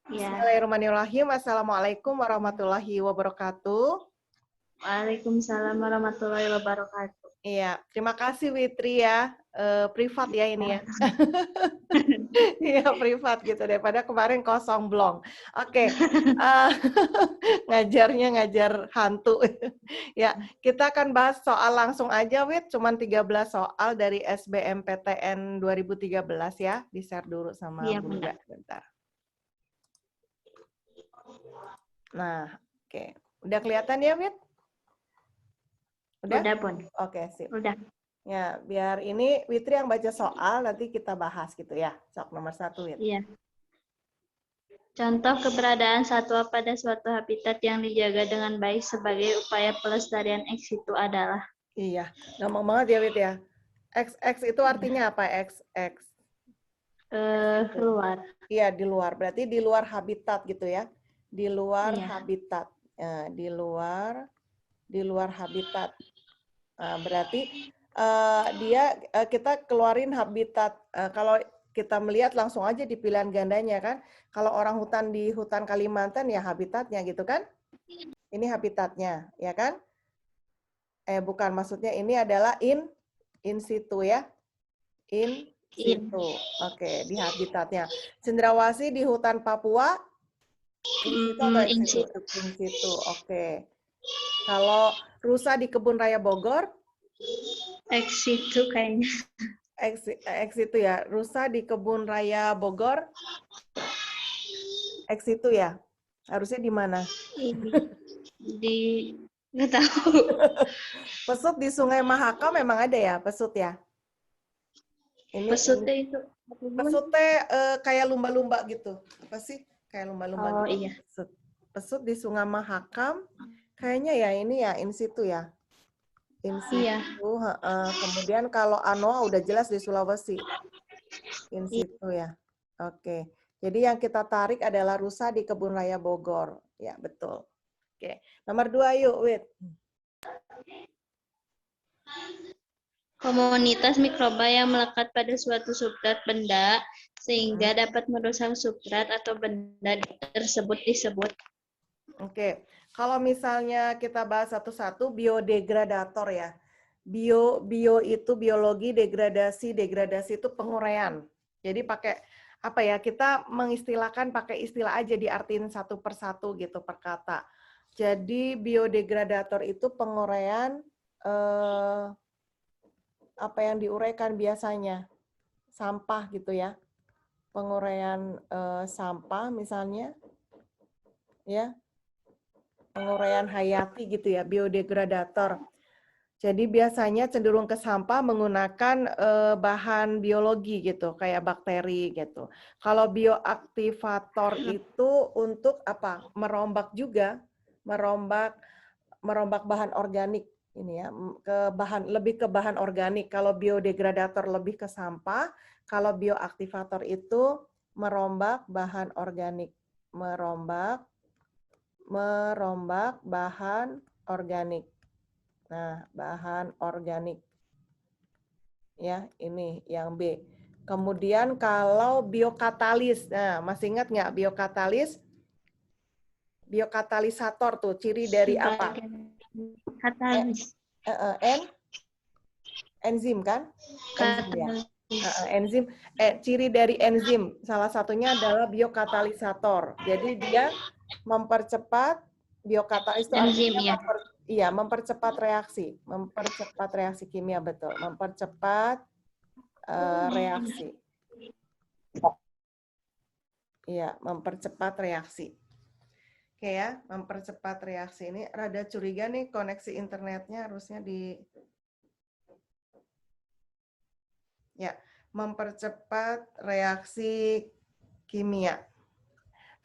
Ya. Bismillahirrahmanirrahim. Assalamualaikum warahmatullahi wabarakatuh. Waalaikumsalam warahmatullahi wabarakatuh. Iya, terima kasih Witri ya. Privat ya ini ya. Iya, privat gitu daripada kemarin kosong blong. Oke. Ngajarnya ngajar hantu. Ya, kita akan bahas soal langsung aja Wit, cuman 13 soal dari SBMPTN 2013 ya. Di-share dulu sama Iya, Bunda Bunda. bentar. Nah, oke. Udah kelihatan ya, Wit? Udah? Udah, Bun. Oke, sip. Udah. Ya, biar ini Witri yang baca soal, nanti kita bahas gitu ya. Sok nomor 1, Wit. Iya. Contoh keberadaan satwa pada suatu habitat yang dijaga dengan baik sebagai upaya pelestarian ex situ adalah. Iya, gampang banget ya, Wit ya. XX itu artinya apa? XX. Luar. Iya, di luar. Berarti di luar habitat gitu ya. Di luar Iya. habitat. Di luar habitat. Nah, berarti kita keluarin habitat. Kalau kita melihat langsung aja di pilihan gandanya kan. Kalau orang hutan di hutan Kalimantan ya habitatnya gitu kan. Ini habitatnya, ya kan? Bukan, maksudnya ini adalah in situ ya. In situ. Oke, di habitatnya. Cendrawasih di hutan Papua, in situ atau ex situ? In situ, oke. Kalau rusa di kebun raya Bogor? Ex situ kayaknya. Ex situ ya. Rusa di kebun raya Bogor? Ex situ ya. Harusnya di mana? Nggak tahu. Pesut di Sungai Mahakam memang ada ya, pesut ya. Pesutnya itu. Pesutnya kayak lumba-lumba gitu. Apa sih? Kayak lumba-lumba Oh, gitu. iya. Pesut di Sungai Mahakam, kayaknya ya ini ya, in situ ya. In situ. Iya. Kemudian kalau anoa udah jelas di Sulawesi. In situ ya. Oke. Jadi yang kita tarik adalah rusa di Kebun Raya Bogor. Ya, betul. Oke. Nomor 2 yuk, Wit. Komunitas mikroba yang melekat pada suatu substrat benda sehingga dapat merusak substrat atau benda tersebut disebut. Oke. Kalau misalnya kita bahas satu-satu, biodegradator ya. Bio itu biologi, degradasi itu penguraian. Jadi pakai apa ya? Kita mengistilahkan pakai istilah aja diartiin satu persatu gitu per kata. Jadi biodegradator itu penguraian apa yang diuraikan biasanya? Sampah gitu ya. Penguraian sampah misalnya ya. Penguraian hayati gitu ya, biodegradator. Jadi biasanya cenderung ke sampah menggunakan bahan biologi gitu, kayak bakteri gitu. Kalau bioaktivator itu untuk apa? Merombak juga, merombak bahan organik ini ya, lebih ke bahan organik. Kalau biodegradator lebih ke sampah, kalau bioaktivator itu merombak bahan organik, merombak bahan organik. Nah, bahan organik. Ya, ini yang B. Kemudian kalau biokatalis, nah masih ingat nggak biokatalis? Biokatalisator tuh, ciri dari apa? Katalis. Enzim kan? Enzim ya. Enzim, ciri dari enzim salah satunya adalah biokatalisator. Jadi dia mempercepat, biokatalis itu artinya mempercepat reaksi kimia, betul, mempercepat reaksi. Iya, mempercepat reaksi. Oke ya, mempercepat reaksi. Ini rada curiga nih koneksi internetnya, harusnya mempercepat reaksi kimia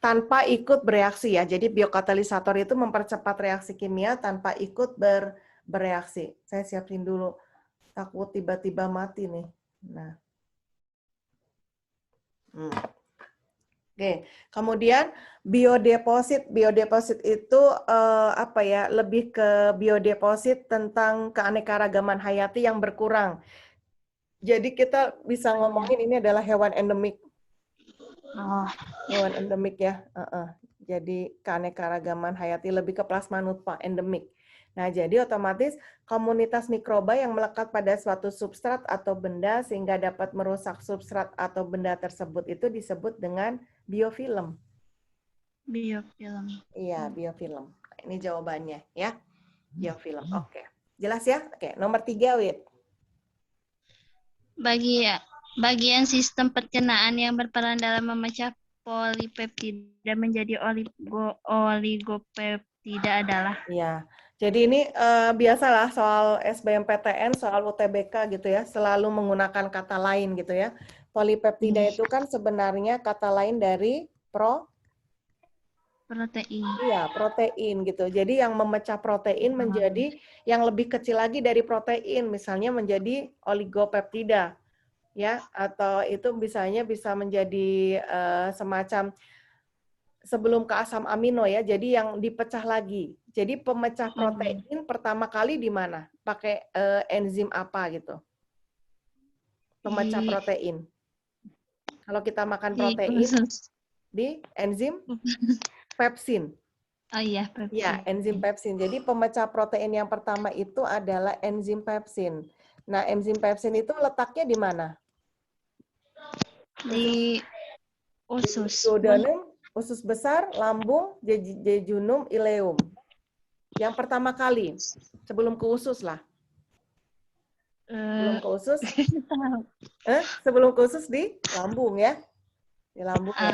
tanpa ikut bereaksi ya. Jadi biokatalisator itu mempercepat reaksi kimia tanpa ikut bereaksi. Saya siapin dulu, takut tiba-tiba mati nih. Nah, Oke. Kemudian biodeposit. Biodeposit itu apa ya? Lebih ke biodeposit tentang keanekaragaman hayati yang berkurang. Jadi kita bisa ngomongin ini adalah hewan endemik. Oh, Hewan endemik ya. Jadi keanekaragaman hayati lebih ke plasma endemik. Nah, jadi otomatis komunitas mikroba yang melekat pada suatu substrat atau benda sehingga dapat merusak substrat atau benda tersebut itu disebut dengan biofilm. biofilm. Iya, biofilm. Nah, ini jawabannya ya. Biofilm. Oke. Jelas ya? Oke, nomor 3, Wit. Bagian sistem pencernaan yang berperan dalam memecah polipeptida menjadi oligopeptida adalah. Iya. Jadi ini biasalah soal SBMPTN, soal UTBK gitu ya, selalu menggunakan kata lain gitu ya. Polipeptida itu kan sebenarnya kata lain dari Protein. iya, protein gitu. Jadi yang memecah protein menjadi yang lebih kecil lagi dari protein, misalnya menjadi oligopeptida ya, atau itu misalnya bisa menjadi semacam sebelum ke asam amino ya, jadi yang dipecah lagi. Jadi pemecah protein pertama kali di mana? Pakai enzim apa gitu? Pemecah Di protein. Kalau kita makan di protein usus. di enzim pepsin. Oh iya, Ya, pepsin. enzim pepsin. Jadi pemecah protein yang pertama itu adalah enzim pepsin. Nah, enzim pepsin itu letaknya di mana? Di Di usus. duodenum, usus besar, lambung, jejunum, ileum. Yang pertama kali, sebelum ke usus lah. Sebelum ke usus, sebelum ke usus di lambung ya. Di lambung ya.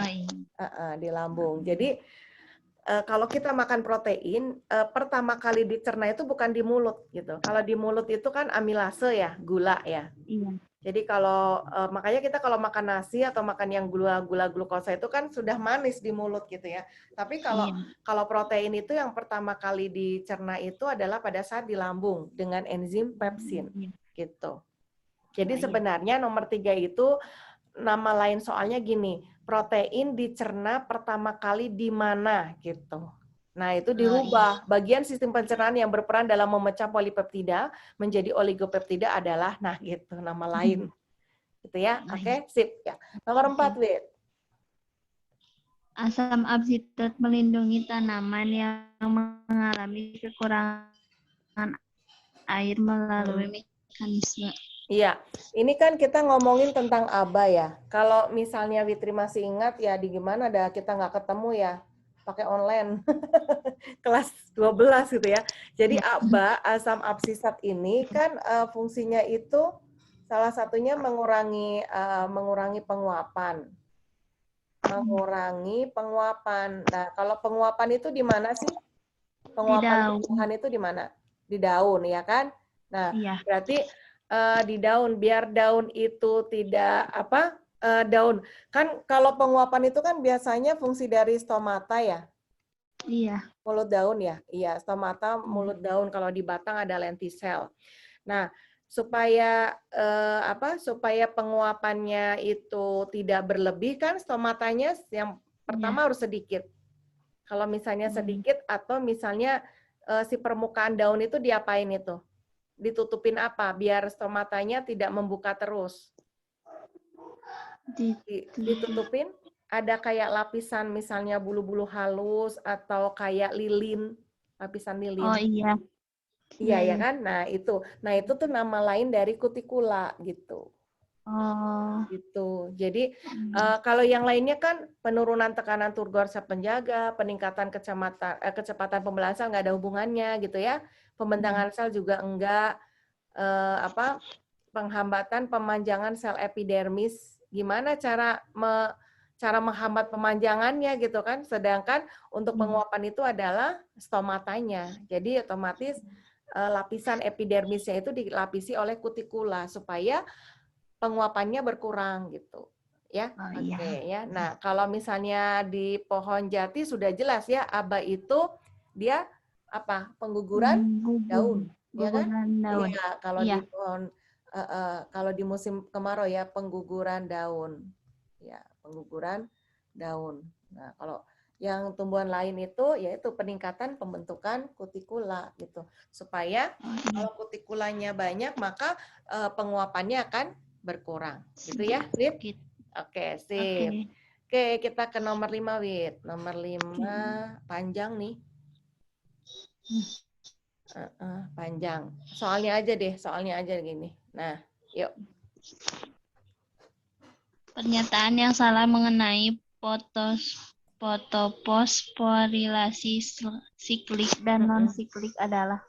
Di lambung. Jadi kalau kita makan protein, pertama kali dicerna itu bukan di mulut gitu. Kalau di mulut itu kan amilase ya, gula ya. Iya. Jadi kalau makanya kita kalau makan nasi atau makan yang gula glukosa itu kan sudah manis di mulut gitu ya. Tapi kalau protein itu yang pertama kali dicerna itu adalah pada saat di lambung dengan enzim pepsin gitu. Jadi sebenarnya nomor 3 itu nama lain soalnya gini, protein dicerna pertama kali di mana gitu. Nah, itu dirubah. Bagian sistem pencernaan yang berperan dalam memecah polipeptida menjadi oligopeptida adalah, nah gitu, nama lain. Gitu ya. Oke, sip. Ya. Nomor 4, Wit. Asam absitat melindungi tanaman yang mengalami kekurangan air melalui mekanisme. Iya, ini kan kita ngomongin tentang ABA ya. Kalau misalnya Witri masih ingat ya di gimana dah kita nggak ketemu ya, pakai online. Kelas 12 gitu ya. Jadi ABA, asam absisat ini kan fungsinya itu salah satunya mengurangi penguapan. Mengurangi penguapan. Nah, kalau penguapan itu di mana sih? Penguapan tumbuhan itu di mana? Di daun, ya kan? Nah, berarti di daun, biar daun itu tidak daun. Kan kalau penguapan itu kan biasanya fungsi dari stomata ya? Iya. Mulut daun ya? Iya, stomata mulut daun. Kalau di batang ada lentisel. Nah, supaya supaya penguapannya itu tidak berlebih kan stomatanya yang pertama harus sedikit. Kalau misalnya sedikit atau misalnya si permukaan daun itu diapain itu? Ditutupin apa biar stomatanya tidak membuka terus? Ditutupin ada kayak lapisan misalnya bulu-bulu halus atau kayak lilin, lapisan lilin. Oh iya. Iya ya kan? Nah itu tuh nama lain dari kutikula gitu. Oh. Gitu. Jadi kalau yang lainnya kan penurunan tekanan turgor sel penjaga, peningkatan kecepatan pembelahan sel nggak ada hubungannya gitu ya. Pembentangan sel juga enggak, penghambatan pemanjangan sel epidermis. Gimana cara menghambat pemanjangannya gitu kan? Sedangkan untuk penguapan itu adalah stomatanya. Jadi otomatis lapisan epidermisnya itu dilapisi oleh kutikula supaya penguapannya berkurang gitu ya. Oke ya. Nah, kalau misalnya di pohon jati sudah jelas ya, ABA itu dia apa? Pengguguran daun, ya kan? Iya, kalau di pohon kalau di musim kemarau ya pengguguran daun. Ya, pengguguran daun. Nah, kalau yang tumbuhan lain itu yaitu peningkatan pembentukan kutikula gitu. Supaya kalau kutikulanya banyak maka penguapannya akan berkurang. Gitu ya, Sip? Oke, sip. Oke, kita ke nomor 5, Wit. Nomor 5 panjang nih. Panjang. Soalnya aja gini. Nah, yuk. Pernyataan yang salah mengenai fotofosforilasi siklik dan non-siklik adalah.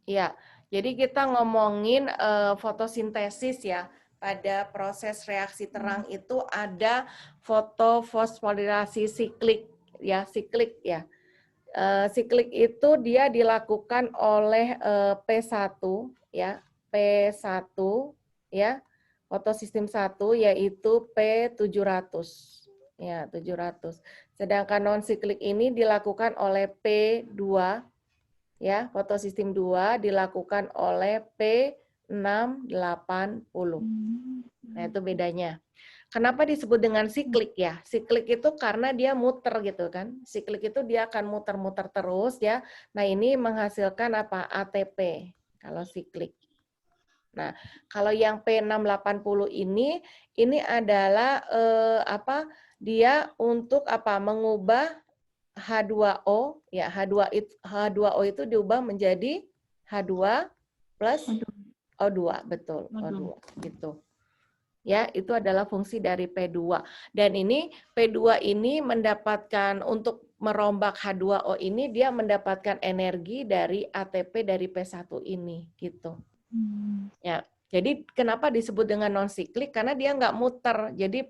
Ya, jadi kita ngomongin fotosintesis ya. Pada proses reaksi terang itu ada fotofosforilasi siklik ya, siklik ya. Siklik itu dia dilakukan oleh P1 ya, P1 ya, fotosistem 1 yaitu P700 ya, 700. Sedangkan non siklik ini dilakukan oleh P2 ya, fotosistem 2 dilakukan oleh P680. Nah, itu bedanya. Kenapa disebut dengan siklik ya? Siklik itu karena dia muter gitu kan. Siklik itu dia akan muter-muter terus ya. Nah, ini menghasilkan apa? ATP kalau siklik. Nah, kalau yang P680 ini adalah dia untuk apa? Mengubah H2O ya, H2O itu diubah menjadi H2 plus O2, betul. O2 gitu. Ya, itu adalah fungsi dari P2. Dan ini P2 ini mendapatkan untuk merombak H2O ini dia mendapatkan energi dari ATP dari P1 ini gitu. Ya. Jadi kenapa disebut dengan non siklik? Karena dia nggak muter. Jadi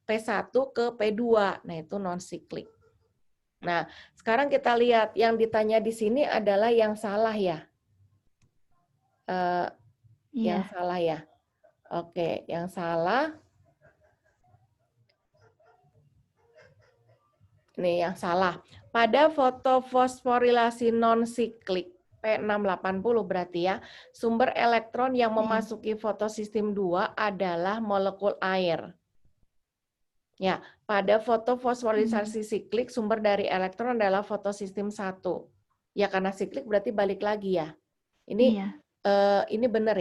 P1 ke P2. Nah, itu non siklik. Nah, sekarang kita lihat yang ditanya di sini adalah yang salah ya. Yang salah ya. Oke, yang salah. Nih yang salah. Pada fotofosforilasi non-siklik P680 berarti ya, sumber elektron yang memasuki fotosistem 2 adalah molekul air. Ya, pada fotofosforisasi siklik sumber dari elektron adalah fotosistem 1. Ya karena siklik berarti balik lagi ya. Ini benar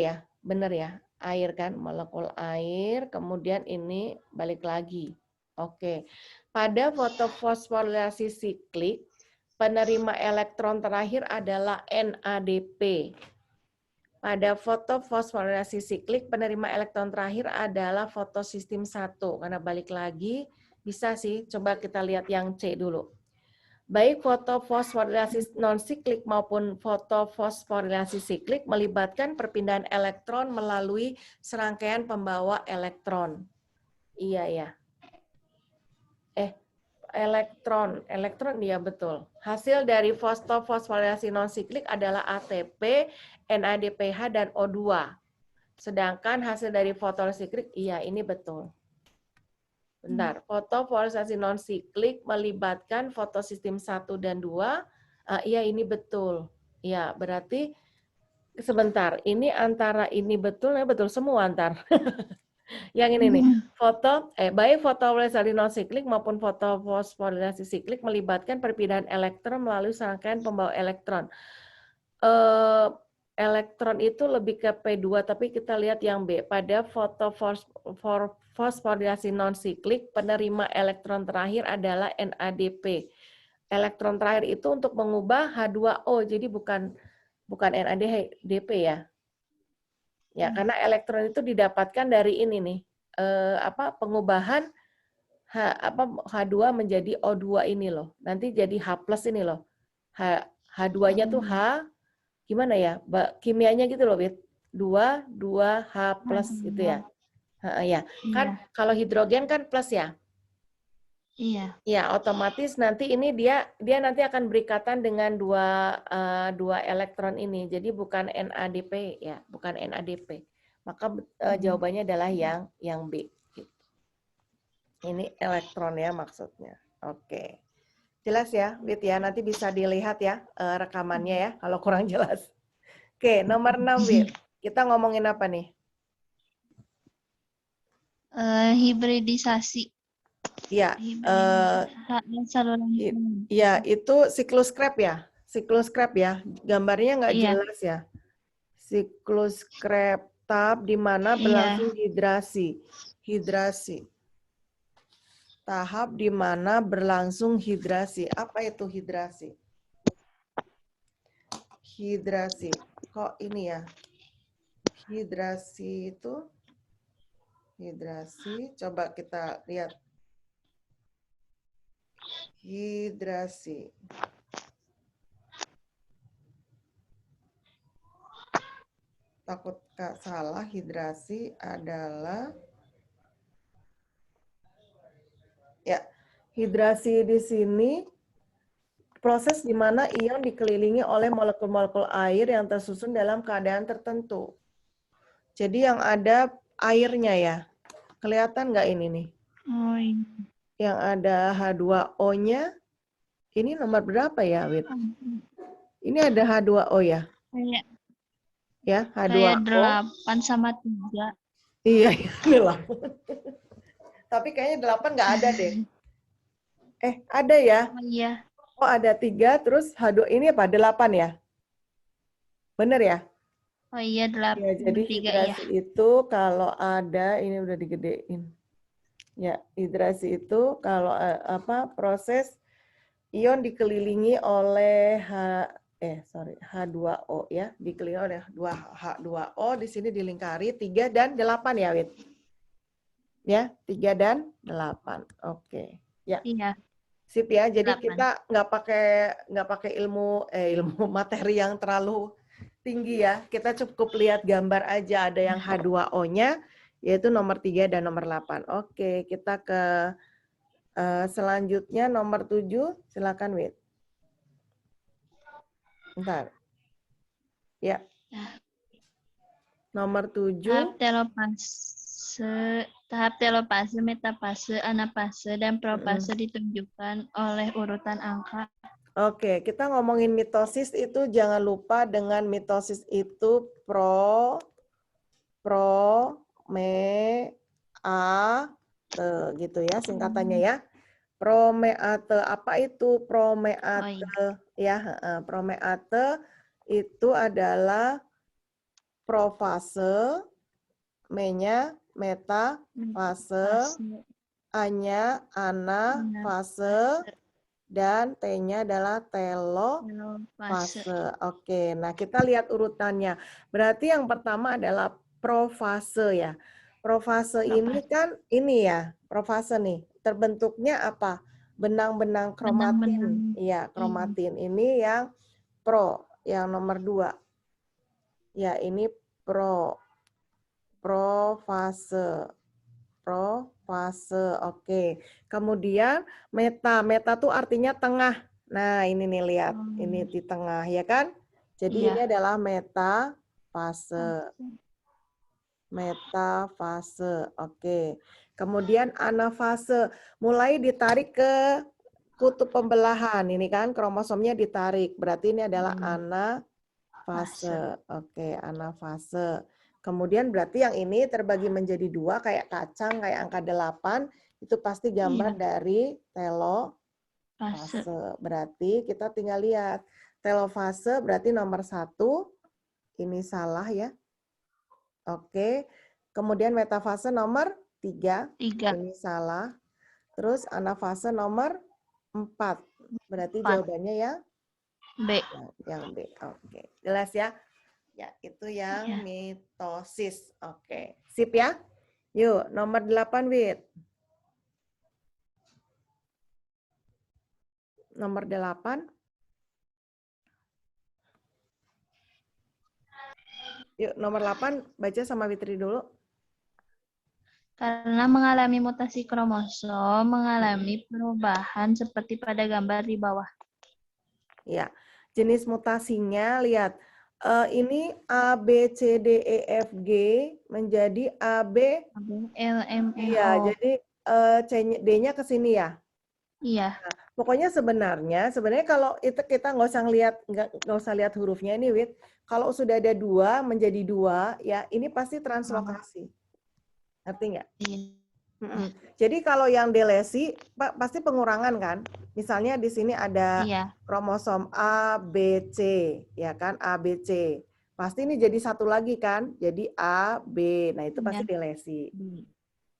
ya, air kan, molekul air, kemudian ini balik lagi. Oke. Pada fotofosforilasi siklik, penerima elektron terakhir adalah NADP. Pada fotofosforilasi siklik, penerima elektron terakhir adalah fotosistem 1. Karena balik lagi, bisa sih, coba kita lihat yang C dulu. Baik fotofosforilasi non-siklik maupun fotofosforilasi siklik melibatkan perpindahan elektron melalui serangkaian pembawa elektron. Iya ya. Elektron ya betul. Hasil dari fotofosforilasi non-siklik adalah ATP, NADPH, dan O2. Sedangkan hasil dari fotosiklik, iya ini betul. Bentar, fotofosforisasi non-siklik melibatkan fotosistem 1 dan 2. Iya ini betul. Ya, berarti sebentar, ini antara ini betul, ya betul semua antar. Yang ini nih, baik fotofosforilasi non-siklik maupun fotofosforilasi siklik melibatkan perpindahan elektron melalui serangkaian pembawa elektron. Elektron itu lebih ke P2, tapi kita lihat yang B. Pada fotofosforilasi non-siklik, penerima elektron terakhir adalah NADP. Elektron terakhir itu untuk mengubah H2O, jadi bukan NADP ya. Ya, karena elektron itu didapatkan dari ini nih, pengubahan H2 menjadi O2 ini loh. Nanti jadi H+ ini loh. H2-nya tuh H, gimana ya? Kimianya gitu loh, Wit. 2H+ gitu ya. Ya, kan kalau hidrogen kan plus ya. Iya. Ya, otomatis nanti ini dia nanti akan berikatan dengan dua elektron ini. Jadi bukan NADP ya, bukan NADP. Maka jawabannya adalah yang B. Ini elektron ya maksudnya. Oke. Jelas ya, Wit ya. Nanti bisa dilihat ya rekamannya ya kalau kurang jelas. Oke, nomor 6, Wit. Kita ngomongin apa nih? Hibridisasi. Ya, itu siklus Krebs ya. Siklus Krebs ya. Gambarnya nggak jelas ya. Siklus Krebs tahap di mana berlangsung hidrasi. Tahap di mana berlangsung hidrasi. Apa itu hidrasi? Hidrasi. Kok ini ya? Hidrasi itu, hidrasi, coba kita lihat. Hidrasi. Takut Kak salah, hidrasi adalah, ya, hidrasi di sini proses di mana ion dikelilingi oleh molekul-molekul air yang tersusun dalam keadaan tertentu. Jadi yang ada airnya ya. Kelihatan nggak ini nih? Oh, iya. Yang ada H2O-nya, ini nomor berapa ya, Wit? Ini ada H2O ya? Kayak Ya, kayak H2O. 8 sama 3. Iya, 8. Tapi kayaknya 8 nggak ada deh. Ada ya? Oh iya. Oh, ada 3, terus H2, ini apa? 8 ya? Bener ya? Oh iya, 8 Ya, jadi 3 ya. hidrasi itu kalau ada, ini udah digedein. Ya, hidrasi itu kalau proses ion dikelilingi oleh H2O ya, dikelilingi oleh H2O, di sini dilingkari 3 dan 8 ya, Wit. Ya, 3 dan 8. Oke. Ya. Iya. Sip ya. Jadi 8. kita nggak pakai ilmu materi yang terlalu tinggi ya. Kita cukup lihat gambar aja, ada yang H2O-nya yaitu nomor 3 dan nomor 8. Oke, kita ke selanjutnya nomor 7. Silakan, Wit. Bentar. Ya. Nomor 7. Tahap telopase, metafase, anafase, dan profase ditunjukkan oleh urutan angka. Oke, kita ngomongin mitosis itu jangan lupa dengan mitosis itu promeate gitu ya singkatannya ya. Promeate, apa itu promeate? Oh, Ya, iya. promeate itu adalah profase, M-nya metafase, A-nya anafase, dan T-nya adalah telofase. Oke, nah kita lihat urutannya. Berarti yang pertama adalah profase ya. Profase ini kan ini ya, profase nih. Terbentuknya apa? Benang-benang kromatin. Iya, kromatin. Ini yang yang nomor 2. Ya, ini profase. Profase, oke. Kemudian meta tuh artinya tengah. Nah, ini nih lihat, ini di tengah ya kan? Jadi ini adalah metafase. Metafase, oke. Kemudian anafase, mulai ditarik ke kutub pembelahan. Ini kan kromosomnya ditarik, berarti ini adalah anafase. Oke, anafase. Kemudian berarti yang ini terbagi menjadi 2 kayak kacang, kayak angka 8, itu pasti gambar dari telofase. Berarti kita tinggal lihat. Telofase berarti nomor 1, ini salah ya. Oke. Kemudian metafase nomor 3, ini salah. Terus anafase nomor 4. Berarti jawabannya ya? B. Yang B. Oke. Jelas ya? Ya, itu yang mitosis. Oke. Sip ya? Yuk, nomor 8, Wit. Nomor 8. Yuk, nomor 8 baca sama Witri dulu. Karena mengalami mutasi kromosom, mengalami perubahan seperti pada gambar di bawah. Ya, jenis mutasinya lihat. Ini A, B, C, D, E, F, G menjadi A, B, L, M, N, iya, O. jadi D-nya ke sini ya? Iya. Nah, pokoknya sebenarnya kalau itu kita nggak usah lihat hurufnya ini, Wit. Kalau sudah ada 2 menjadi 2, ya ini pasti translokasi. Ngerti nggak? Iya. Jadi kalau yang delesi pasti pengurangan kan? Misalnya di sini ada kromosom A, B, C, ya kan? A, B, C. Pasti ini jadi satu lagi kan? Jadi A, B. Nah, itu pasti delesi.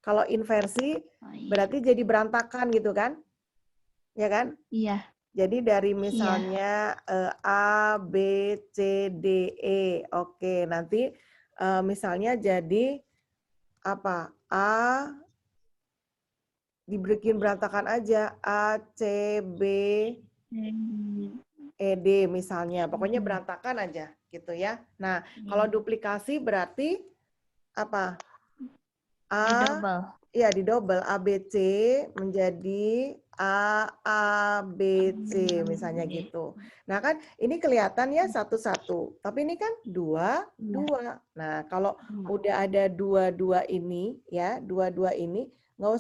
Kalau inversi Oh, iya. berarti jadi berantakan gitu kan? Ya kan? Iya. Jadi dari Iya. misalnya A, B, C, D, E. Oke, nanti misalnya jadi apa? A dibikin berantakan aja. A, C, B, E, D misalnya. Pokoknya berantakan aja gitu ya. Nah, kalau duplikasi berarti apa? Di A, double. ya di double. A, B, C menjadi A, B, C misalnya gitu. Nah kan ini kelihatan ya satu-satu. Tapi ini kan dua, dua. Nah kalau udah ada dua-dua ini ya, dua-dua ini nggak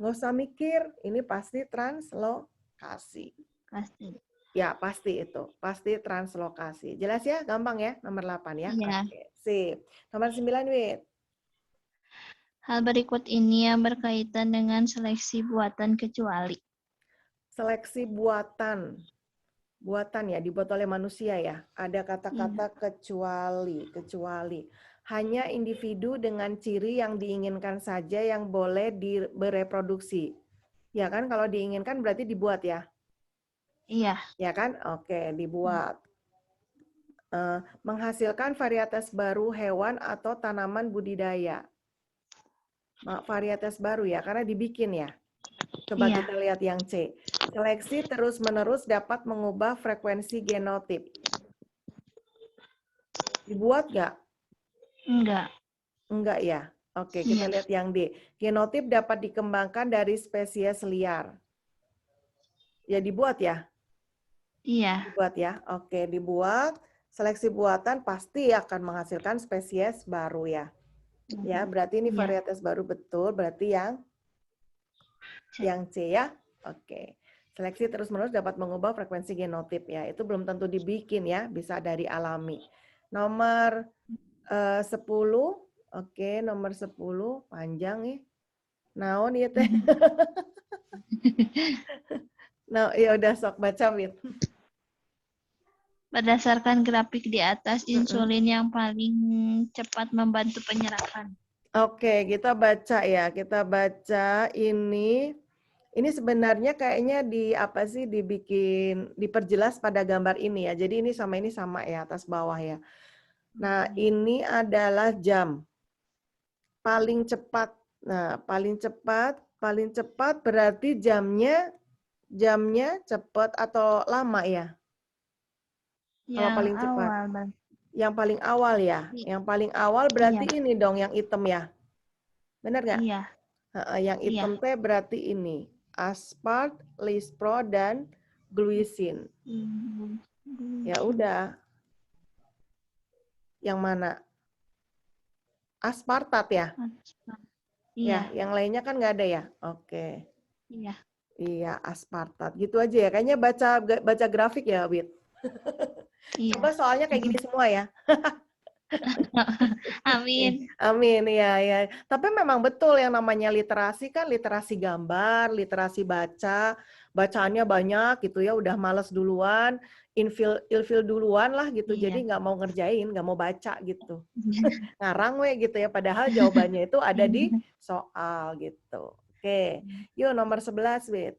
usah mikir. Ini pasti translokasi. Pasti. Ya, pasti itu. Pasti translokasi. Jelas ya? Gampang ya? Nomor 8 ya? Iya. Oke, sip. Nomor 9, Wit. Hal berikut ini yang berkaitan dengan seleksi buatan kecuali. Seleksi buatan. Buatan ya, dibuat oleh manusia ya. Ada kata-kata kecuali. Hanya individu dengan ciri yang diinginkan saja yang boleh bereproduksi. Ya kan? Kalau diinginkan berarti dibuat ya? Iya. Ya kan? Oke, dibuat. Menghasilkan varietas baru hewan atau tanaman budidaya. Varietas baru ya, karena dibikin ya. Coba Iya. kita lihat yang C. Seleksi terus-menerus dapat mengubah frekuensi genotip. Dibuat nggak? Enggak. Enggak ya. Oke, kita lihat yang D. Genotip dapat dikembangkan dari spesies liar. Ya dibuat ya? Iya. Dibuat ya. Oke, dibuat. Seleksi buatan pasti akan menghasilkan spesies baru ya. Ya, berarti ini varietas baru betul. Berarti yang C ya. Oke. Seleksi terus-menerus dapat mengubah frekuensi genotip ya. Itu belum tentu dibikin ya, bisa dari alami. Nomor 10. Oke, nomor 10 panjang nih. Naon ya teh? Nah, ya udah sok baca Wit. Berdasarkan grafik di atas, insulin yang paling cepat membantu penyerapan. Oke, kita baca ya. Kita baca ini. Ini sebenarnya kayaknya diperjelas pada gambar ini ya. Jadi ini sama ya, atas bawah ya. Nah, ini adalah jam. Paling cepat. Nah, paling cepat berarti jamnya cepat atau lama ya? Kalau paling cepat. Yang paling awal ya. Yang paling awal berarti ini dong yang hitam ya. Benar nggak? Iya. Yang hitam teh berarti ini. Aspart, lispro, dan gluisin. Ya udah. Yang mana? Aspartat ya? Iya. Ya, yang lainnya kan nggak ada ya? Oke. Iya. Iya, aspartat. Gitu aja ya. Kayaknya baca grafik ya, Wit. Iya. Coba soalnya kayak gini semua ya. Amin. Amin, ya. Tapi memang betul yang namanya literasi kan literasi gambar, literasi baca, bacaannya banyak gitu ya, udah males duluan, ilfil duluan lah gitu, jadi nggak mau ngerjain, nggak mau baca gitu. Ngarang gitu ya, padahal jawabannya itu ada di soal gitu. Oke, yuk nomor 11, Wit.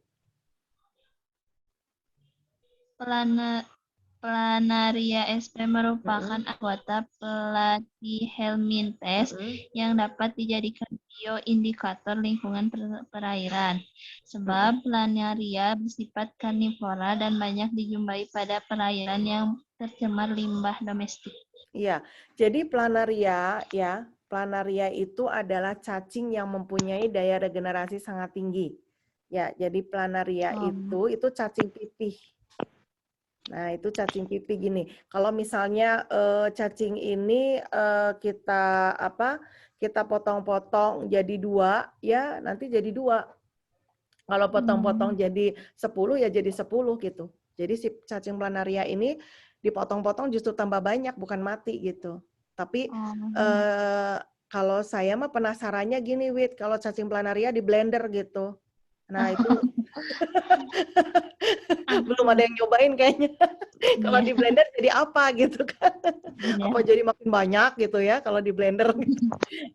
Planaria SP merupakan anggota pelatih Helmintest yang dapat dijadikan bioindikator lingkungan perairan. Sebab planaria bersifat karnivora dan banyak dijumpai pada perairan yang tercemar limbah domestik. Iya, jadi planaria ya, planaria itu adalah cacing yang mempunyai daya regenerasi sangat tinggi. Ya, jadi planaria itu cacing pipih. Nah, itu cacing pipih gini. Kalau misalnya cacing ini kita potong-potong jadi 2, ya nanti jadi 2. Kalau potong-potong jadi 10, ya jadi 10 gitu. Jadi si cacing planaria ini dipotong-potong justru tambah banyak, bukan mati gitu. Tapi kalau saya mah penasarannya gini, Wit, kalau cacing planaria di blender gitu. Nah, itu belum ada yang nyobain kayaknya. Kalau di blender jadi apa gitu kan. Iya. Apa jadi makin banyak gitu ya kalau di blender gitu.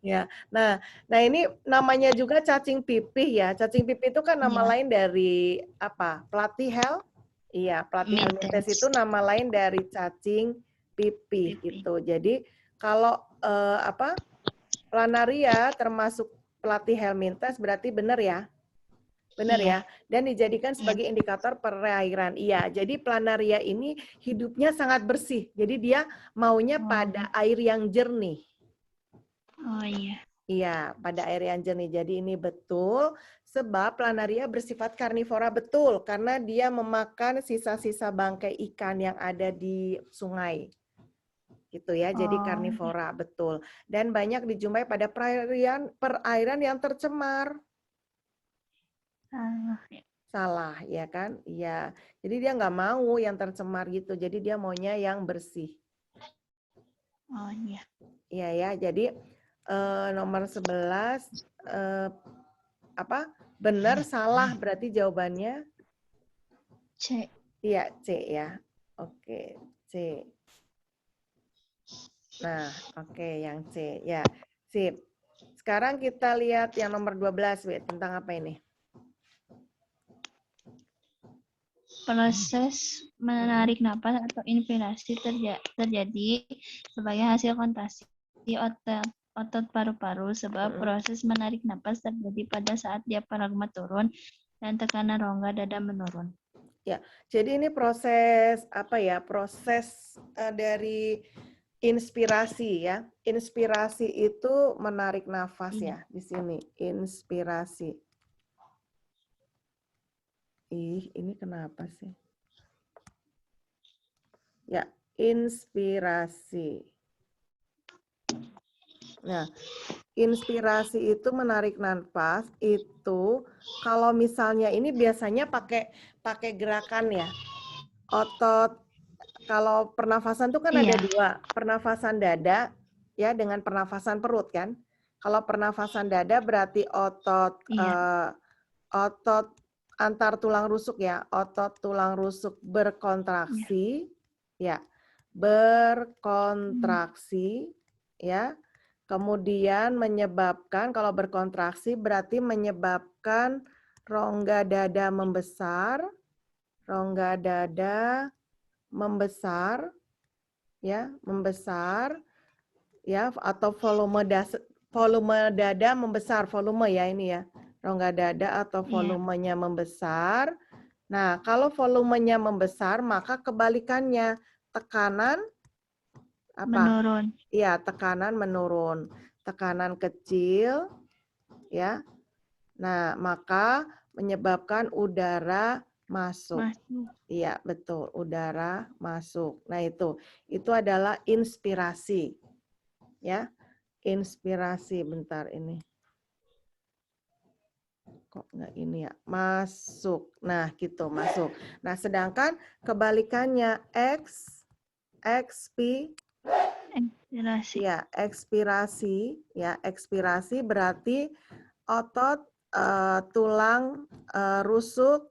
Ya. Nah ini namanya juga cacing pipih ya. Cacing pipih itu kan nama Iya. lain dari apa? Platyhelm. Iya, Platyhelminthes itu nama lain dari cacing pipih gitu. Jadi kalau apa? Planaria termasuk Platyhelminthes berarti benar ya? Benar Iya. ya? Dan dijadikan Iya. sebagai indikator perairan. Iya, jadi planaria ini hidupnya sangat bersih. Jadi dia maunya pada air yang jernih. Oh iya. Iya, pada air yang jernih. Jadi ini betul sebab planaria bersifat karnivora betul karena dia memakan sisa-sisa bangkai ikan yang ada di sungai. Gitu ya. Jadi karnivora betul. Dan banyak dijumpai pada perairan yang tercemar. Salah, ya kan? Iya. Jadi dia nggak mau yang tercemar gitu. Jadi dia maunya yang bersih. Oh iya. Iya ya. Jadi nomor 11 apa? Benar, salah berarti jawabannya C. iya, C ya. Oke, C. Nah, oke yang C. Ya, sip. Sekarang kita lihat yang nomor 12, Wit. Tentang apa ini? Proses menarik napas atau inspirasi terjadi sebagai hasil kontraksi otot paru-paru sebab proses menarik napas terjadi pada saat diafragma turun dan tekanan rongga dada menurun. Ya, jadi ini proses apa ya? Proses dari inspirasi ya. Inspirasi itu menarik nafas ya di sini. Inspirasi. Ini kenapa sih? Ya, inspirasi. Nah, inspirasi itu menarik nafas itu kalau misalnya ini biasanya pakai gerakan ya. Otot kalau pernafasan itu kan ada dua, pernafasan dada ya dengan pernafasan perut kan. Kalau pernafasan dada berarti otot otot antar tulang rusuk ya, otot tulang rusuk berkontraksi ya. Berkontraksi ya. Kemudian menyebabkan kalau berkontraksi berarti menyebabkan rongga dada membesar, rongga dada membesar ya, membesar ya atau volume dada membesar, volume ya ini ya. Rongga dada atau volumenya membesar. Nah, kalau volumenya membesar maka kebalikannya tekanan apa? Menurun. Iya, tekanan menurun. Tekanan kecil ya. Nah, maka menyebabkan udara masuk. Iya, betul. Udara masuk. Nah, itu adalah inspirasi. Ya. Inspirasi bentar ini. Kok enggak ini ya? Masuk. Nah, gitu, masuk. Nah, sedangkan kebalikannya expirasi. Ya, ekspirasi berarti otot tulang rusuk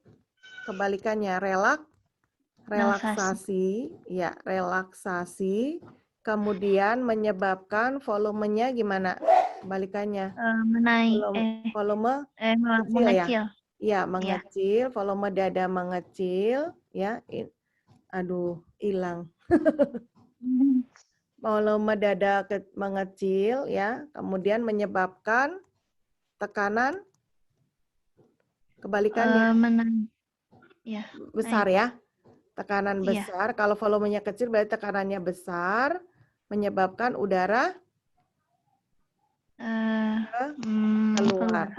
kebalikannya relaksasi, ya, relaksasi kemudian menyebabkan volumenya gimana? Kebalikannya. Volume kecil ya. Iya, mengecil, volume dada mengecil ya. Aduh, hilang. Volume dada mengecil ya, kemudian menyebabkan tekanan kebalikannya besar ya. Tekanan besar, kalau volumenya kecil berarti tekanannya besar, menyebabkan udara keluar.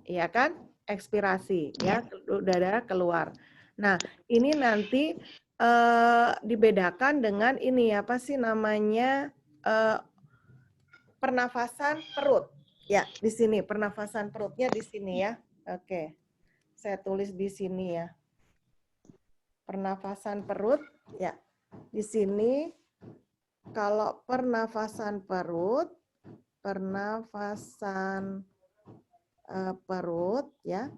Iya kan? Ekspirasi ya, udara keluar. Nah, ini nanti dibedakan dengan ini apa sih namanya pernafasan perut. Ya, di sini pernafasan perutnya di sini ya. Oke. Saya tulis di sini ya. Pernafasan perut ya. Di sini kalau pernafasan perut ya.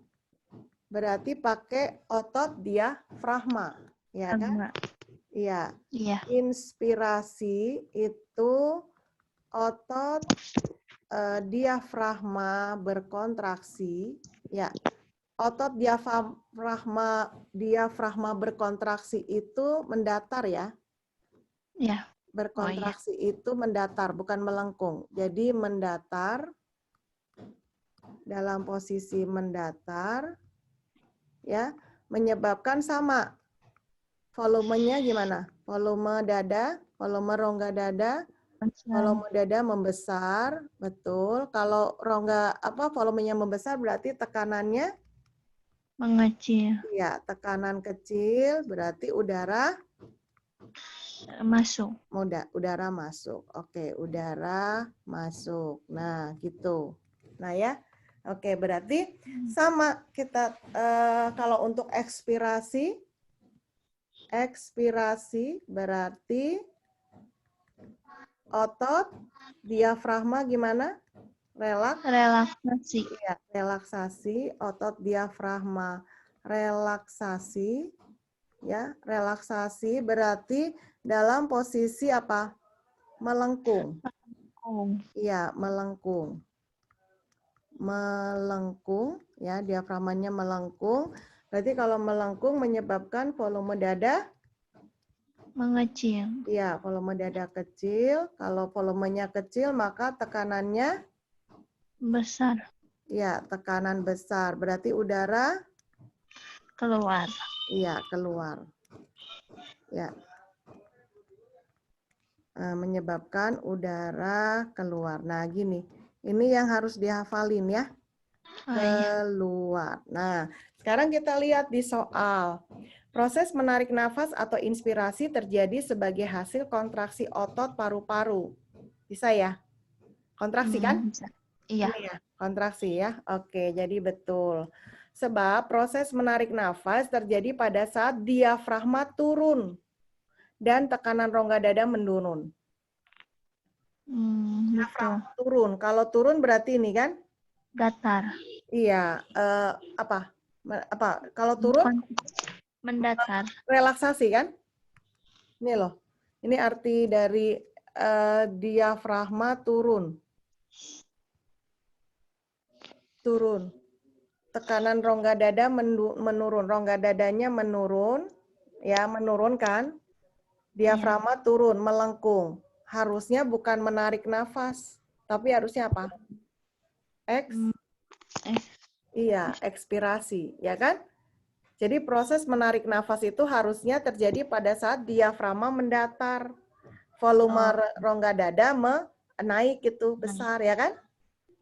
Berarti pakai otot diafragma, ya kan? Iya. Iya. Inspirasi itu otot diafragma berkontraksi, ya. Otot diafragma berkontraksi itu mendatar ya. Iya. Berkontraksi itu mendatar, bukan melengkung. Jadi mendatar, dalam posisi mendatar, ya, menyebabkan sama. Volumenya gimana? Volume dada, volume rongga dada, volume dada membesar, betul. Kalau rongga volumenya membesar berarti tekanannya Mengecil. iya, tekanan kecil berarti udara Masuk. udara masuk. Oke, udara masuk. Nah, gitu. Nah, ya. Oke, berarti sama kita kalau untuk ekspirasi berarti otot diafragma gimana? Relaksasi. Iya, relaksasi, otot diafragma relaksasi, ya, relaksasi berarti dalam posisi apa? Melengkung. Iya, melengkung. Melengkung, ya, diafragmanya melengkung. Berarti kalau melengkung menyebabkan volume dada Mengecil. iya, volume dada kecil. Kalau volumenya kecil maka tekanannya Besar. ya, tekanan besar. Berarti udara Keluar. iya, keluar. Ya. Menyebabkan udara keluar. Nah, gini. Ini yang harus dihafalin ya. Keluar. Nah, sekarang kita lihat di soal. Proses menarik nafas atau inspirasi terjadi sebagai hasil kontraksi otot paru-paru. Bisa ya? Kontraksi kan? Bisa. Iya. Ini ya, kontraksi ya. Oke, jadi betul. Sebab proses menarik nafas terjadi pada saat diafragma turun dan tekanan rongga dada menurun. Betul. Turun. Kalau turun berarti ini kan? Datar. Iya. Apa? Kalau turun? Mendatar. Relaksasi kan? Ini loh. Ini arti dari diafragma turun. Turun. Tekanan rongga dada menurun. Rongga dadanya menurun. Ya, menurunkan. Diafragma turun, melengkung. Harusnya bukan menarik nafas. Tapi harusnya apa? Iya, ekspirasi. Ya kan? Jadi proses menarik nafas itu harusnya terjadi pada saat diafragma mendatar. Volume rongga dada naik gitu, besar ya kan?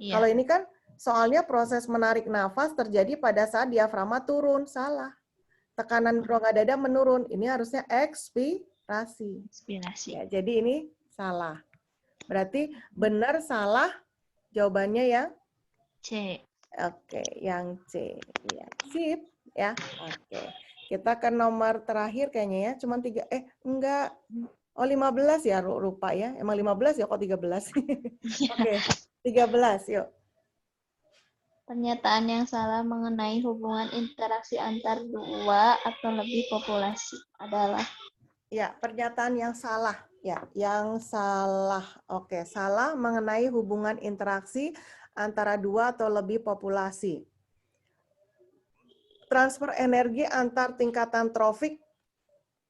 Iya. Kalau ini kan soalnya proses menarik nafas terjadi pada saat diafragma turun, salah. Tekanan rongga dada menurun, ini harusnya ekspirasi. Ya, jadi ini salah. Berarti benar salah jawabannya yang C. Oke, yang C. Ya, sip ya. Oke. Kita ke nomor terakhir kayaknya ya. Cuman 3 enggak. Oh, 15 ya rupa ya. Emang 15 ya kok 13. Oke. 13 yuk. Pernyataan yang salah mengenai hubungan interaksi antar dua atau lebih populasi adalah ya, pernyataan yang salah ya, yang salah. Oke, salah mengenai hubungan interaksi antara dua atau lebih populasi. Transfer energi antar tingkatan trofik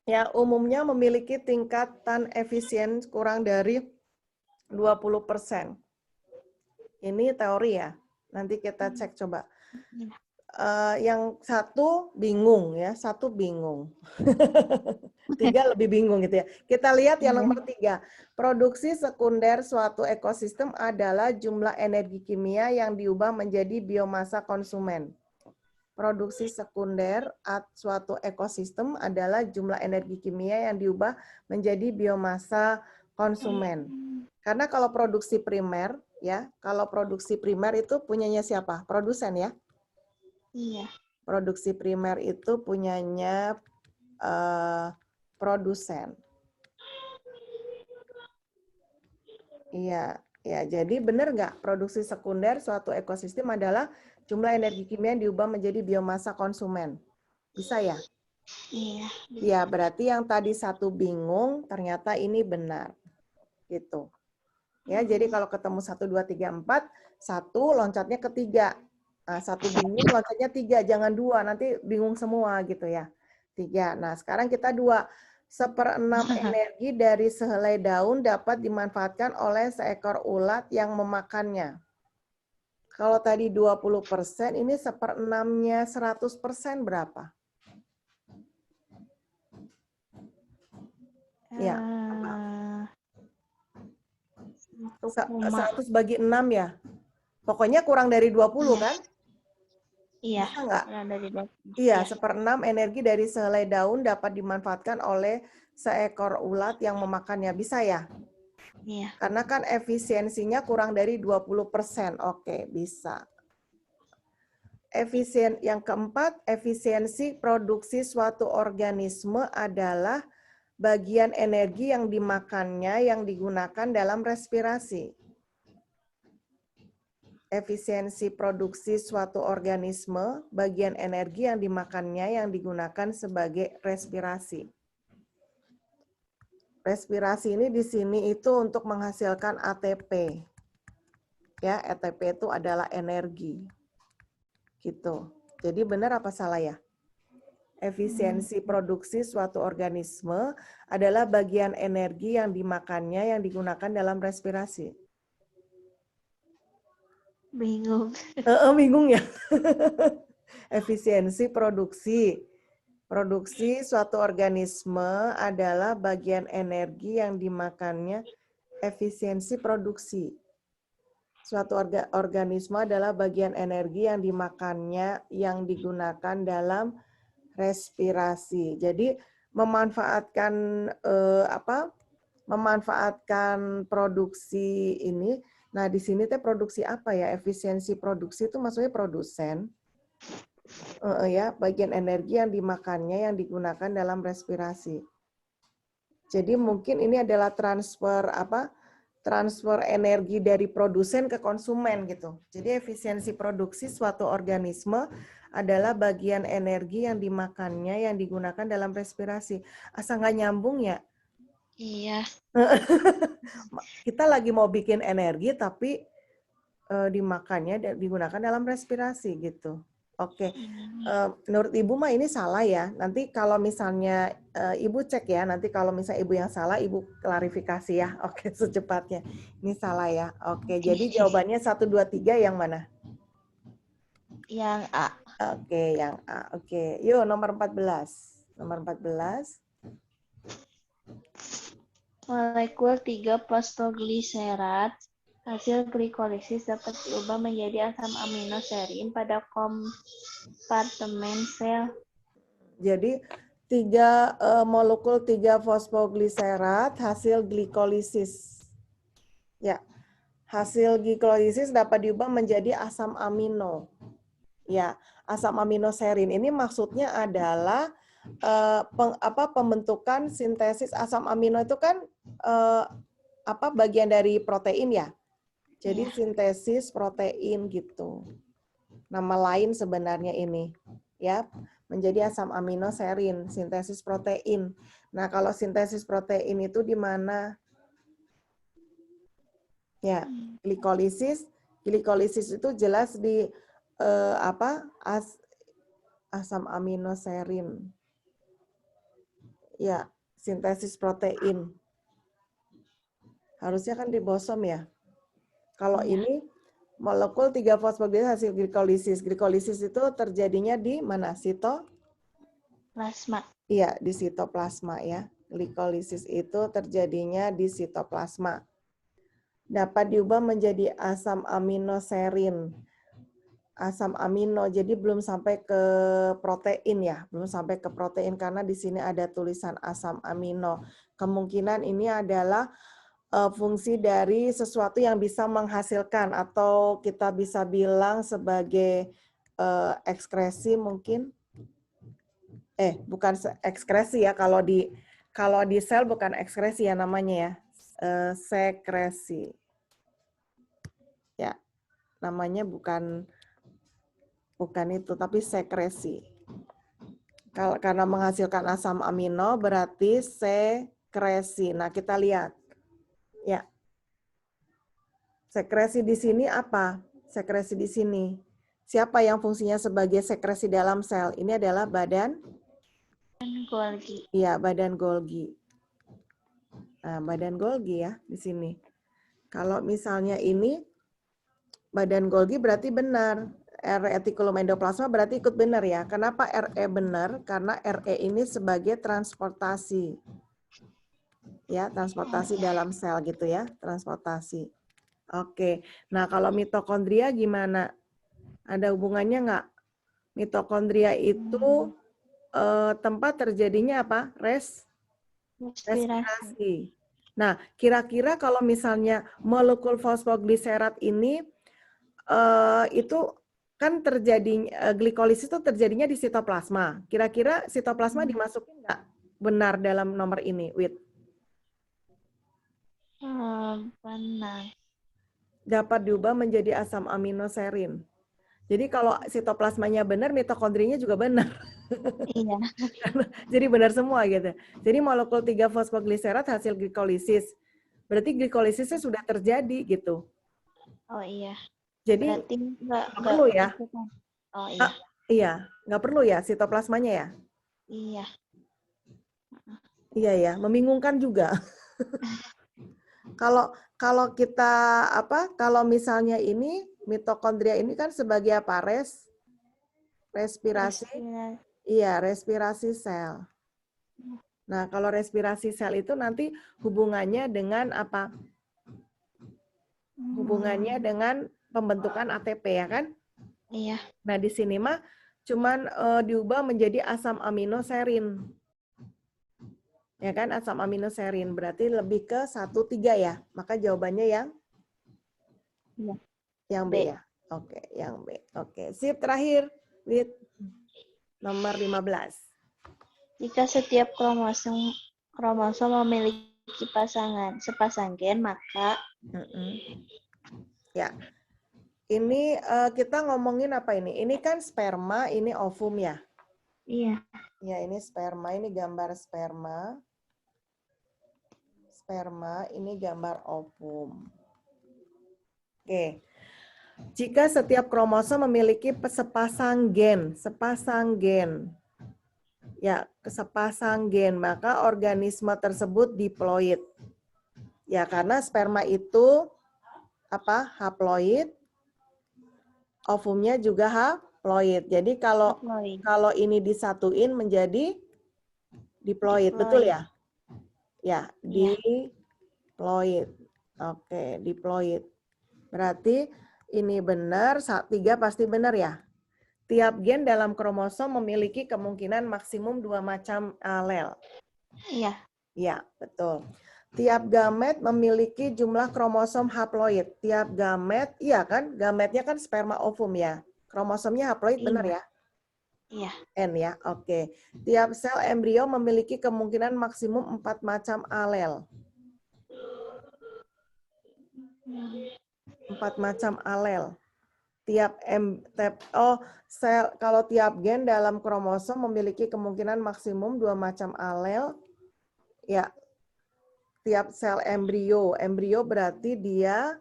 ya umumnya memiliki tingkatan efisien kurang dari 20%. Ini teori ya. Nanti kita cek coba. Yang satu bingung ya, satu bingung. 3 lebih bingung gitu ya. Kita lihat yang nomor 3. Produksi sekunder suatu ekosistem adalah jumlah energi kimia yang diubah menjadi biomasa konsumen. Produksi sekunder suatu ekosistem adalah jumlah energi kimia yang diubah menjadi biomasa konsumen. Karena kalau produksi primer ya, kalau produksi primer itu punyanya siapa? Produsen ya? Iya. Produksi primer itu punyanya produsen. Iya, ya. Jadi benar nggak produksi sekunder suatu ekosistem adalah jumlah energi kimia yang diubah menjadi biomasa konsumen? Bisa ya? Iya. Ya, berarti yang tadi satu bingung, ternyata ini benar. Gitu. Ya, jadi kalau ketemu 1, 2, 3, 4, 1 loncatnya ke 3. Nah, 1 bingung loncatnya 3, jangan 2, nanti bingung semua gitu ya. 3. Nah, sekarang kita 2. 1/6 energi dari sehelai daun dapat dimanfaatkan oleh seekor ulat yang memakannya. Kalau tadi 20%, ini 1/6-nya 100% berapa? Ya, apa? 100 bagi 6 ya? Pokoknya kurang dari 20 kan? Iya. Bisa nggak? Kurang dari 20. Iya, 1/6 energi dari sehelai daun dapat dimanfaatkan oleh seekor ulat yang memakannya. Bisa ya? Iya. Karena kan efisiensinya kurang dari 20%. Oke, bisa. Yang keempat, efisiensi produksi suatu organisme adalah bagian energi yang dimakannya yang digunakan dalam respirasi. Efisiensi produksi suatu organisme, bagian energi yang dimakannya yang digunakan sebagai respirasi. Respirasi ini di sini itu untuk menghasilkan ATP. Ya, ATP itu adalah energi. Gitu. Jadi benar apa salah ya? Efisiensi produksi suatu organisme adalah bagian energi yang dimakannya yang digunakan dalam respirasi. Bingung. Bingung ya? Efisiensi produksi. Produksi suatu organisme adalah bagian energi yang dimakannya. Efisiensi produksi. Suatu organisme adalah bagian energi yang dimakannya yang digunakan dalam respirasi. Jadi memanfaatkan memanfaatkan produksi ini. Nah, di sini teh produksi apa ya? Efisiensi produksi itu maksudnya produsen. Ya, bagian energi yang dimakannya yang digunakan dalam respirasi. Jadi mungkin ini adalah transfer energi dari produsen ke konsumen gitu. Jadi efisiensi produksi suatu organisme adalah bagian energi yang dimakannya yang digunakan dalam respirasi. Asa nggak nyambung ya? Iya. Kita lagi mau bikin energi tapi dimakannya dan digunakan dalam respirasi gitu. Oke, menurut Ibu mah ini salah ya. Nanti kalau misalnya Ibu cek ya, nanti kalau misalnya Ibu yang salah, Ibu klarifikasi ya. Oke, secepatnya. Ini salah ya. Oke, jadi jawabannya 1, 2, 3 yang mana? Yang A. Oke, yang A. Oke, yuk nomor 14. Nomor 14. Molekul 3 fosfogliserat hasil glikolisis dapat diubah menjadi asam amino serin pada kompartemen sel. Jadi molekul 3 fosfogliserat hasil glikolisis. Ya, hasil glikolisis dapat diubah menjadi asam amino. Ya, asam aminoserin ini maksudnya adalah pembentukan sintesis asam amino itu kan bagian dari protein ya. Jadi sintesis protein gitu. Nama lain sebenarnya ini ya, menjadi asam aminoserin, sintesis protein. Nah, kalau sintesis protein itu di mana? Ya, glikolisis. Glikolisis itu jelas di asam aminoserin. Ya, sintesis protein. Harusnya kan ribosom ya. Kalau ini molekul 3 fosfoglisat hasil glikolisis. Glikolisis itu terjadinya di mana? Plasma. Iya, di sitoplasma ya. Glikolisis itu terjadinya di sitoplasma. Dapat diubah menjadi asam aminoserin. Asam amino, jadi belum sampai ke protein ya, belum sampai ke protein karena di sini ada tulisan asam amino. Kemungkinan ini adalah fungsi dari sesuatu yang bisa menghasilkan atau kita bisa bilang sebagai ekskresi mungkin. Bukan ekskresi ya, kalau di sel bukan ekskresi ya namanya ya, sekresi. Ya, namanya bukan itu, tapi sekresi. Karena menghasilkan asam amino berarti sekresi. Nah, kita lihat. Ya. Sekresi di sini apa? Sekresi di sini. Siapa yang fungsinya sebagai sekresi dalam sel? Ini adalah badan? Golgi. Iya, badan Golgi. Nah, badan Golgi ya di sini. Kalau misalnya ini badan Golgi berarti benar. Reticulum endoplasma berarti ikut benar ya. Kenapa RE benar? Karena RE ini sebagai transportasi. Ya, transportasi dalam sel gitu ya, transportasi. Oke. Nah, kalau mitokondria gimana? Ada hubungannya nggak? Mitokondria itu tempat terjadinya apa? Respirasi. Nah, kira-kira kalau misalnya molekul fosfogliserat ini itu kan terjadi glikolisis itu terjadinya di sitoplasma. Kira-kira sitoplasma dimasukin nggak benar dalam nomor ini, Wit? Benar. Dapat diubah menjadi asam aminoserin. Jadi kalau sitoplasmanya benar, mitokondrinya juga benar. Iya. Jadi benar semua gitu. Jadi molekul 3-fosfogliserat hasil glikolisis. Berarti glikolisisnya sudah terjadi gitu. Oh iya. Jadi Berarti nggak perlu ya? ikutan. Oh iya. Iya, nggak perlu ya sitoplasmanya ya? Iya. Iya ya, membingungkan juga. Kalau kita kalau misalnya ini mitokondria ini kan sebagai apa? Respirasi. Iya, respirasi sel. Nah, kalau respirasi sel itu nanti hubungannya dengan apa? Hubungannya dengan pembentukan ATP ya kan? Iya. Nah, di sini mah cuman diubah menjadi asam aminoserin. Ya kan, asam aminoserin. Berarti lebih ke 1,3 ya. Maka jawabannya yang B ya. Oke, yang B. Oke, sip terakhir. Wit. Nomor 15. Jika setiap kromosom memiliki sepasang gen, maka ya. Ini kita ngomongin apa ini? Ini kan sperma, ini ovum ya. iya. Ya, ini sperma, ini gambar sperma. Sperma, ini gambar ovum. Oke. Jika setiap kromosom memiliki sepasang gen, ya, sepasang gen, maka organisme tersebut diploid. Ya, karena sperma itu apa? Haploid. Ovumnya juga haploid. Jadi kalau ini disatuin menjadi diploid, betul ya? Ya, diploid. Oke, diploid. Berarti ini benar, 3 pasti benar ya? Tiap gen dalam kromosom memiliki kemungkinan maksimum 2 macam alel. Iya. Ya, betul. Tiap gamet memiliki jumlah kromosom haploid. Tiap gamet, iya kan? Gametnya kan sperma ovum ya. Kromosomnya haploid benar ya? Iya. N ya, oke. Tiap sel embrio memiliki kemungkinan maksimum 4 macam alel. 4 macam alel. Kalau tiap gen dalam kromosom memiliki kemungkinan maksimum 2 macam alel, ya. Tiap sel embrio berarti dia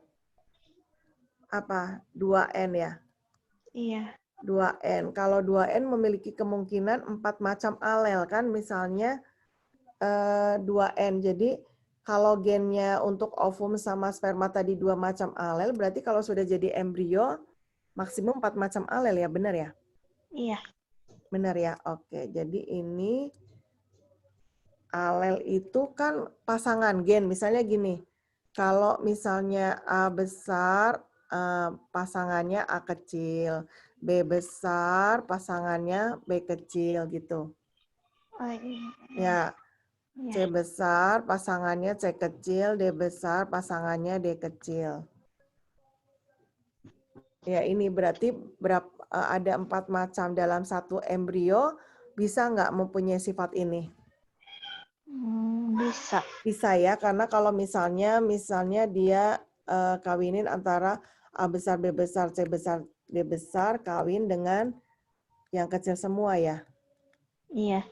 apa? 2N ya? Iya. 2N. Kalau 2N memiliki kemungkinan 4 macam alel kan, misalnya 2N. Jadi kalau gennya untuk ovum sama sperma tadi 2 macam alel, berarti kalau sudah jadi embrio maksimum 4 macam alel ya, benar ya? Iya. Benar ya? Oke, jadi ini alel itu kan pasangan gen. Misalnya gini, kalau misalnya A besar, pasangannya A kecil. B besar, pasangannya B kecil gitu. Oh, iya. Ya, C besar, pasangannya C kecil. D besar, pasangannya D kecil. Ya, ini berarti ada 4 macam dalam satu embrio. Bisa nggak mempunyai sifat ini? Bisa. Bisa ya, karena kalau misalnya dia kawinin antara A besar, B besar, C besar, D besar, kawin dengan yang kecil semua ya. Iya.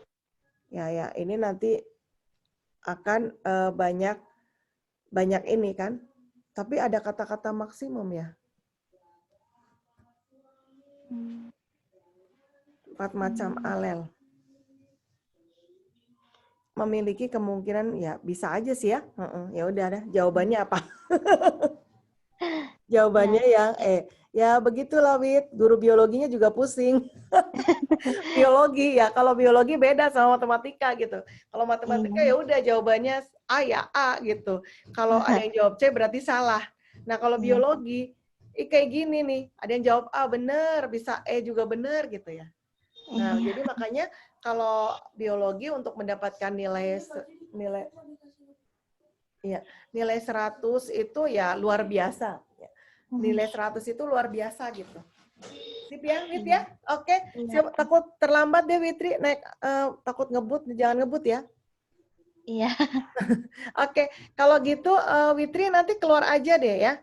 Ya, ini nanti akan banyak ini kan. Tapi ada kata-kata maksimum ya. 4 macam alel. Memiliki kemungkinan ya bisa aja sih ya. Ya udah deh, jawabannya apa? Jawabannya ya begitulah Wit. Guru biologinya juga pusing. Biologi ya, kalau biologi beda sama matematika gitu. Kalau matematika ya udah jawabannya A ya A gitu. Kalau ada yang jawab C berarti salah. Nah kalau biologi kayak gini nih, ada yang jawab A bener, bisa E juga bener gitu ya. Nah jadi makanya kalau biologi untuk mendapatkan nilai 100 itu ya luar biasa. Nilai 100 itu luar biasa gitu. Sip ya, Wit ya? Oke. Siapa takut terlambat deh, Witri. Naik takut ngebut, jangan ngebut ya. Iya. Oke, kalau gitu Witri nanti keluar aja deh ya.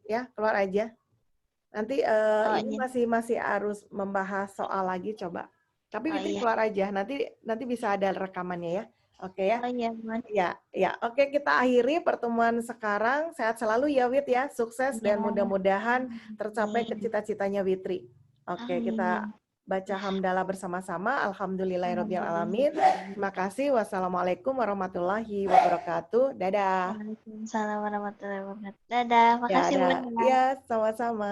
Ya, keluar aja. Nanti ini masih harus membahas soal lagi coba. Tapi Witri keluar aja. Nanti bisa ada rekamannya ya. Oke ya. Oh iya, Mas. Ya. Oke, kita akhiri pertemuan sekarang. Sehat selalu ya, Wit ya. Sukses dan mudah-mudahan tercapai cita-citanya Witri. Oke, kita baca hamdalah bersama-sama. Alhamdulillahirrahmanirrahim. Terima kasih. Wassalamualaikum warahmatullahi wabarakatuh. Dadah. Waalaikumsalam warahmatullahi wabarakatuh. Dadah. Makasih, Bunda. Ya, sama-sama.